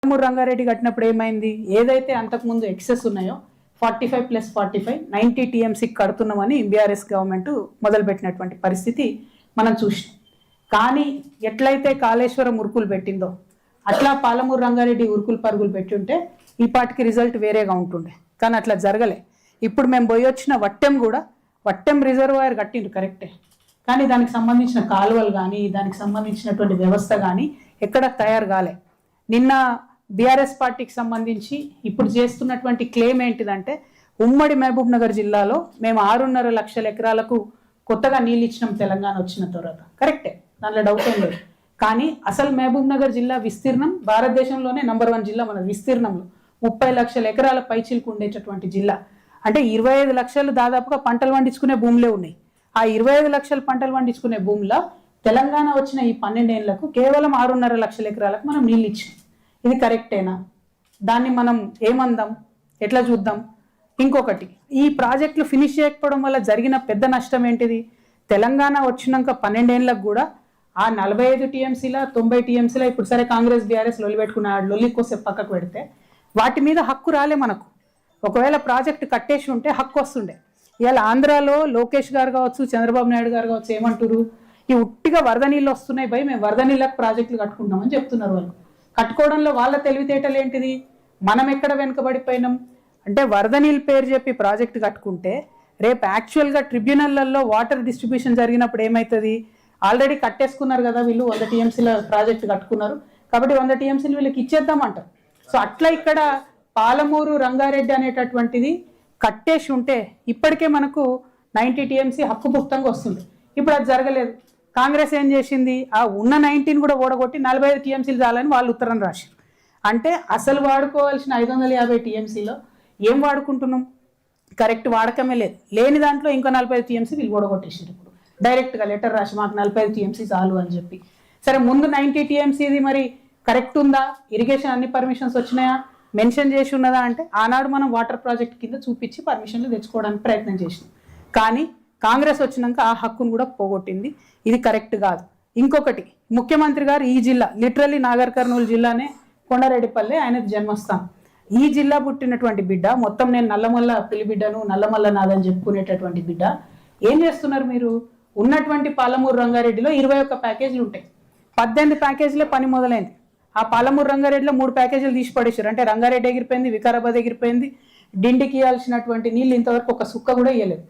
రంగారెడ్డి కట్టినప్పుడు ఏమైంది, ఏదైతే అంతకుముందు ఎక్సెస్ ఉన్నాయో 45+45 90 టీఎంసీ కడుతున్నామని బీఆర్ఎస్ గవర్నమెంట్ మొదలుపెట్టినటువంటి పరిస్థితి మనం చూసినాం. కానీ ఎట్లయితే కాళేశ్వరం ఉరుకులు పెట్టిందో అట్లా పాలమూరు రంగారెడ్డి ఉరుకులు పరుగులు పెట్టి ఉంటే ఈ పాటికి రిజల్ట్ వేరేగా ఉంటుండే. కానీ అట్లా జరగలే. ఇప్పుడు మేము పోయి వచ్చిన వట్టెం రిజర్వాయర్ కట్టిండ్రు కరెక్టే, కానీ దానికి సంబంధించిన కాలువలు కానీ దానికి సంబంధించినటువంటి వ్యవస్థ కానీ ఎక్కడ తయారు కాలే. నిన్న బీఆర్ఎస్ పార్టీకి సంబంధించి ఇప్పుడు చేస్తున్నటువంటి క్లెయిమ్ ఏంటిదంటే ఉమ్మడి మహబూబ్ నగర్ జిల్లాలో మేము 6.5 లక్షల ఎకరాలకు కొత్తగా నీళ్ళు ఇచ్చినాం తెలంగాణ వచ్చిన తర్వాత. కరెక్టే, దాంట్లో డౌట్ ఏం లేదు. కానీ అసలు మహబూబ్ నగర్ జిల్లా విస్తీర్ణం భారతదేశంలోనే నంబర్ 1 జిల్లా. మన విస్తీర్ణంలో 30 లక్షల ఎకరాల పైచీలకు ఉండేటటువంటి జిల్లా. అంటే 25 లక్షలు దాదాపుగా పంటలు పండించుకునే భూములే ఉన్నాయి. ఆ 25 లక్షల పంటలు పండించుకునే భూమిలో తెలంగాణ వచ్చిన ఈ 12 ఏళ్లకు కేవలం 6.5 లక్షల ఎకరాలకు మనం నీళ్ళు ఇచ్చాం. ఇది కరెక్టేనా? దాన్ని మనం ఏమందాం, ఎట్లా చూద్దాం? ఇంకొకటి, ఈ ప్రాజెక్టులు ఫినిష్ చేయకపోవడం వల్ల జరిగిన పెద్ద నష్టం ఏంటిది? తెలంగాణ వచ్చినాక 12 ఏళ్ళకు కూడా ఆ 45 టీఎంసీల 90 టీఎంసీల ఇప్పుడు సరే కాంగ్రెస్ బీఆర్ఎస్ లొల్లి పెట్టుకున్న లొల్లి కోసం పక్కకు పెడితే వాటి మీద హక్కు రాలే మనకు. ఒకవేళ ప్రాజెక్టు కట్టేసి ఉంటే హక్కు వస్తుండే. ఇవాళ ఆంధ్రాలో లోకేష్ గారు కావచ్చు, చంద్రబాబు నాయుడు గారు కావచ్చు, ఏమంటారు, ఈ ఉట్టిగా వరద నీళ్ళు వస్తున్నాయి భయ్, మేము వరద నీళ్ళకు ప్రాజెక్టులు కట్టుకుంటామని చెప్తున్నారు. వాళ్ళు కట్టుకోవడంలో వాళ్ళ తెలివితేటలు ఏంటిది? మనం ఎక్కడ వెనుకబడిపోయినాం అంటే వరద నీళ్ళు పేరు చెప్పి ప్రాజెక్టు కట్టుకుంటే రేపు యాక్చువల్గా ట్రిబ్యునల్లలో వాటర్ డిస్ట్రిబ్యూషన్ జరిగినప్పుడు ఏమవుతుంది? ఆల్రెడీ కట్టేసుకున్నారు కదా వీళ్ళు, 100 టీఎంసీల ప్రాజెక్టు కట్టుకున్నారు కాబట్టి 100 టీఎంసీలు వీళ్ళకి ఇచ్చేద్దామంటారు. సో అట్లా ఇక్కడ పాలమూరు రంగారెడ్డి అనేటటువంటిది కట్టేసి ఉంటే ఇప్పటికే మనకు 90 టీఎంసీ హక్కుభుక్తంగా వస్తుంది. ఇప్పుడు అది జరగలేదు. కాంగ్రెస్ ఏం చేసింది, ఆ ఉన్న 19 కూడా ఓడగొట్టి 45 టీఎంసీలు చాలని వాళ్ళు ఉత్తరం రాశారు. అంటే అసలు వాడుకోవాల్సిన 550 టీఎంసీలో ఏం వాడుకుంటున్నాం? కరెక్ట్ వాడకమే లేదు. లేని దాంట్లో ఇంకో 45 టీఎంసీ వీళ్ళు ఓడగొట్టేసారు. ఇప్పుడు డైరెక్ట్గా లెటర్ రాసి మాకు 45 టీఎంసీ చాలు అని చెప్పి. సరే, ముందు 90 టీఎంసీది మరి కరెక్ట్ ఉందా? ఇరిగేషన్ అన్ని పర్మిషన్స్ వచ్చినాయా, మెన్షన్ చేసి ఉన్నదా అంటే ఆనాడు మనం వాటర్ ప్రాజెక్ట్ కింద చూపించి పర్మిషన్లు తెచ్చుకోవడానికి ప్రయత్నం చేసినాం. కానీ కాంగ్రెస్ వచ్చినాక ఆ హక్కును కూడా పోగొట్టింది. ఇది కరెక్ట్ కాదు. ఇంకొకటి, ముఖ్యమంత్రి గారు ఈ జిల్లా లిటరల్లీ నాగర్ కర్నూలు జిల్లానే కొండారెడ్డిపల్లె ఆయనది జన్మస్థానం. ఈ జిల్లా పుట్టినటువంటి బిడ్డ, మొత్తం నేను నల్లమల్ల పిల్లి బిడ్డను, నల్లమల్ల నాదని చెప్పుకునేటటువంటి బిడ్డ, ఏం చేస్తున్నారు మీరు? ఉన్నటువంటి పాలమూరు రంగారెడ్డిలో 21 ప్యాకేజీలు ఉంటాయి. 18 ప్యాకేజీలే పని మొదలైంది. ఆ పాలమూరు రంగారెడ్డిలో 3 ప్యాకేజీలు తీసి పడేశారు. అంటే రంగారెడ్డి ఎగిరిపోయింది, వికారాబాద్ ఎగిరిపోయింది, డిండికి ఇవ్వాల్సినటువంటి నీళ్ళు ఇంతవరకు ఒక సుక్క కూడా ఇవ్వలేదు.